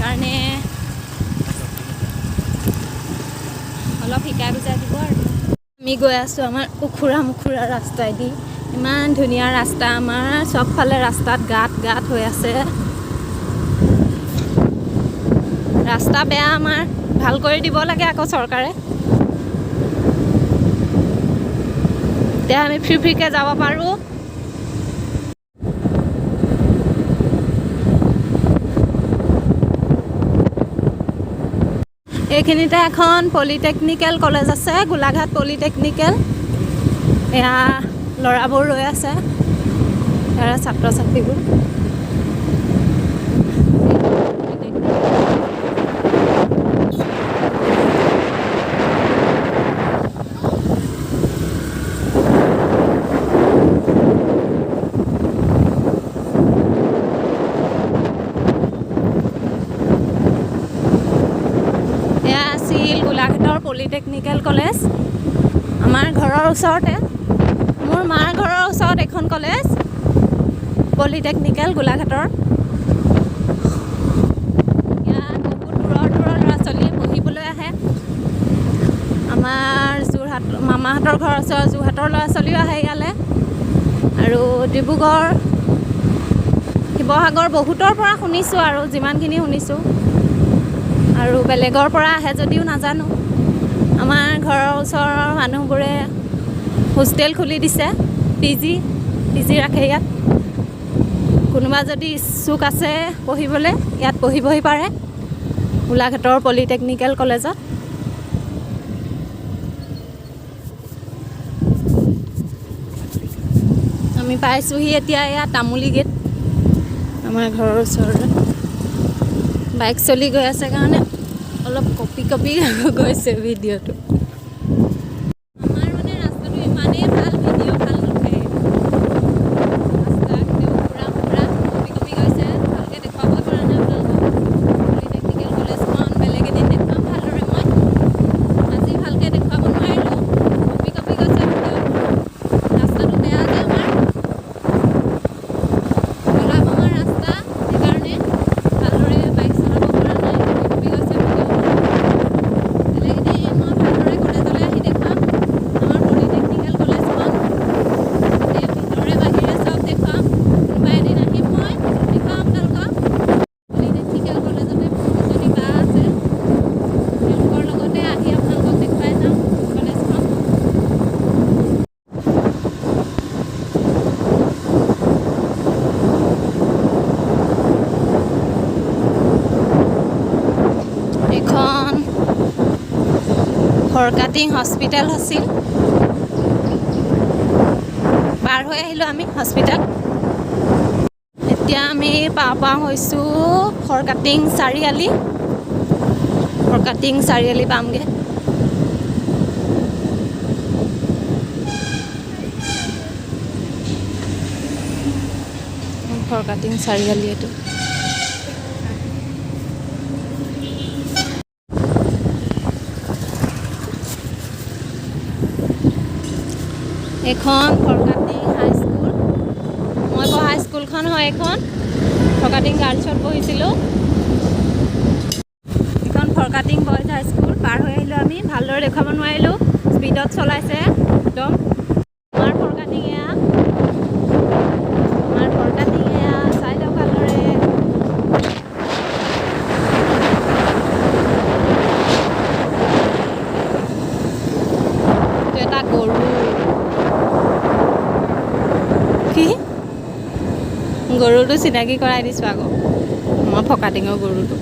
কাৰণে অলপ শিকাই বুজাই দিব আৰু আমি গৈ আছোঁ আমাৰ মুখুৰা ৰাস্তাইদি ইমান ধুনীয়া ৰাস্তা আমাৰ চবফালে ৰাস্তাত গাঁত হৈ আছে ৰাস্তা বেয়া আমাৰ ভাল কৰি দিব লাগে আকৌ চৰকাৰে এতিয়া আমি ফ্ৰীকে যাব পাৰোঁ এইখিনিতে এখন পলিটেকনিকেল কলেজ আছে গোলাঘাট পলিটেকনিকেল এয়া ল'ৰাবোৰ ৰৈ আছে ইয়াৰ ছাত্ৰ ছাত্ৰীবোৰ গোলাঘাটৰ পলিটেকনিকেল কলেজ আমাৰ ঘৰৰ ওচৰতে মোৰ মাৰ ঘৰৰ ওচৰত এখন কলেজ পলিটেকনিকেল গোলাঘাটৰ ইয়াত বহুত দূৰৰ ল'ৰা ছোৱালীয়ে পঢ়িবলৈ আহে আমাৰ মামাহঁতৰ ঘৰৰ ওচৰৰ যোৰহাটৰ ল'ৰা ছোৱালীও আহে ইয়ালৈ আৰু ডিব্ৰুগড় শিৱসাগৰ বহুতৰ পৰা শুনিছোঁ আৰু যিমানখিনি শুনিছোঁ আৰু বেলেগৰ পৰা আহে যদিও নাজানো আমাৰ ঘৰৰ ওচৰৰ মানুহবোৰে হোষ্টেল খুলি দিছে পি জি ৰাখে ইয়াত কোনোবা যদি ইচ্ছুক আছে পঢ়িবলৈ ইয়াত পঢ়িবহি পাৰে গোলাঘাটৰ পলিটেকনিকেল কলেজত আমি পাইছোঁহি এতিয়া ইয়াত তামুলী গেট আমাৰ ঘৰৰ ওচৰতে বাইক চলি গৈ আছে কাৰণে অলপ কপি গৈছে ভিডিঅ'টো আমাৰ মানে ৰাস্তাটো ইমানেই ভাল ভিডিঅ' ভাল নুঠে ৰাস্তা একদম পুৰা কপি গৈছে ভালকৈ দেখুৱাব পৰা নাই পলিটেকনিকেল কলেজখন বেলেগ এদিন দেখুৱাম ভালদৰে মই আজি ভালকৈ দেখুৱাব নোৱাৰিলোঁ কপি গৈছে ভিডিঅ' ৰাস্তাটো বেয়া যে আমাৰ আমাৰ ৰাস্তা সেইকাৰণে ভালদৰে বাইক চলাব পৰা নাই কপি গৈছে ফৰকাটিং হস্পিটেল আছিল পাৰ হৈ আহিলোঁ আমি হস্পিটেল এতিয়া আমি পাওঁ হৈছোঁ ফৰকাটিং চাৰিআলি পামগৈ ফৰকাটিং চাৰিআলি এইটো এখন ফৰকাটিং হাইস্কুল মই পঢ়া স্কুলখন হয় এখন ফৰকাটিং গাৰ্লছত পঢ়িছিলোঁ এখন ফৰকাটিং বইজ হাইস্কুল পাৰ হৈ আহিলোঁ আমি ভালদৰে দেখুৱাব নোৱাৰিলোঁ স্পীডত চলাইছে একদম আমাৰ ফৰকাটিং এয়া চাই লওক ভালদৰে এটা গৰু গৰুটো চিনাকি কৰাই দিছোঁ আকৌ মই ফৰকাটিঙৰ গৰুটো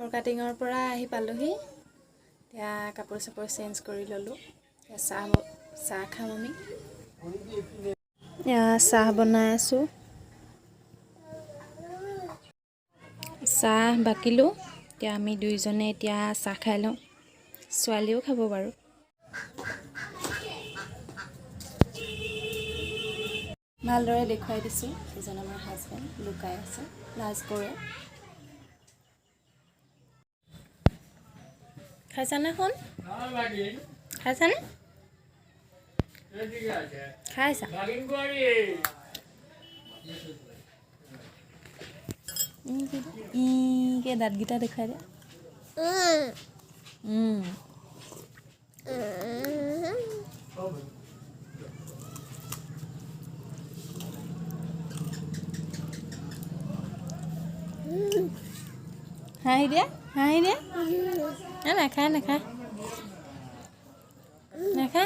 হেয়াৰ কাটিঙৰ পৰা আহি পালোহি এতিয়া কাপোৰ চাপোৰ চেঞ্জ কৰি ল'লোঁ চাহ খাম আমি চাহ বনাই আছোঁ চাহ বাকিলোঁ এতিয়া আমি দুইজনে এতিয়া চাহ খাই লওঁ ছোৱালীও খাব বাৰু ভালদৰে দেখুৱাই দিছোঁ এজন আমাৰ হাজবেণ্ড লুকাই আছে লাজ কৰে খাইছানে শুন খাইছানে খাইছা ইকে দাঁতকেইটা দেখুৱাই দে হাঁহি দিয়া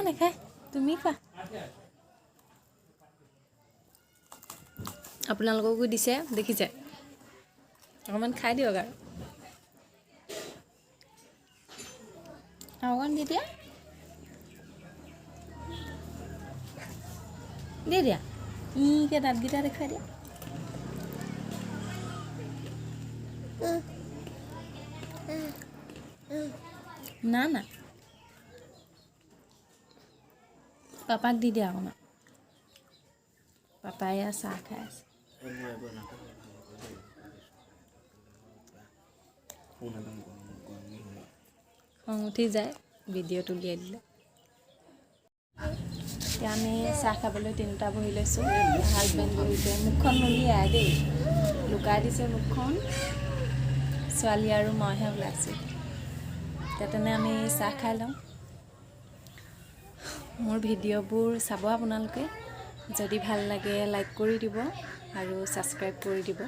নাখায় তুমি খোৱা আপোনালোককো দিছে দেখিছে অকণমান খাই দিয়ক আৰু অকণ দি দিয়া ইকে দাঁতকেইটা দেখুৱাই দিয়া না পাপাক দি দিয়া অকণমান পাপাই চাহ খাই আছে খং উঠি যায় ভিডিঅ'টো উলিয়াই দিলে এতিয়া আমি চাহ খাবলৈ তিনিটা বহি লৈছোঁ হাজবেণ্ড বহিছে মুখখন নুলিয়াই দেই লুকাই দিছে মুখখন ছোৱালী আৰু মইহে ওলাইছোঁ এতিয়া তেনে আমি চাহ খাই লওঁ মোৰ ভিডিঅ'বোৰ চাব আপোনালোকে যদি ভাল লাগে লাইক কৰি দিব আৰু ছাবস্ক্ৰাইব কৰি দিব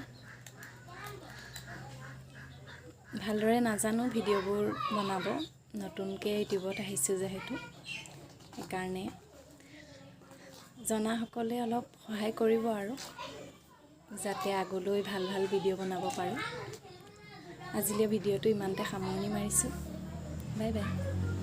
ভালদৰে নাজানো ভিডিঅ'বোৰ বনাব নতুনকৈ ইউটিউবত আহিছোঁ যিহেতু সেইকাৰণে জনাসকলে অলপ সহায় কৰিব আৰু যাতে আগলৈ ভাল ভিডিঅ' বনাব পাৰোঁ আজিলৈ ভিডিঅ'টো ইমানতে সামৰণি মাৰিছোঁ বাই বাই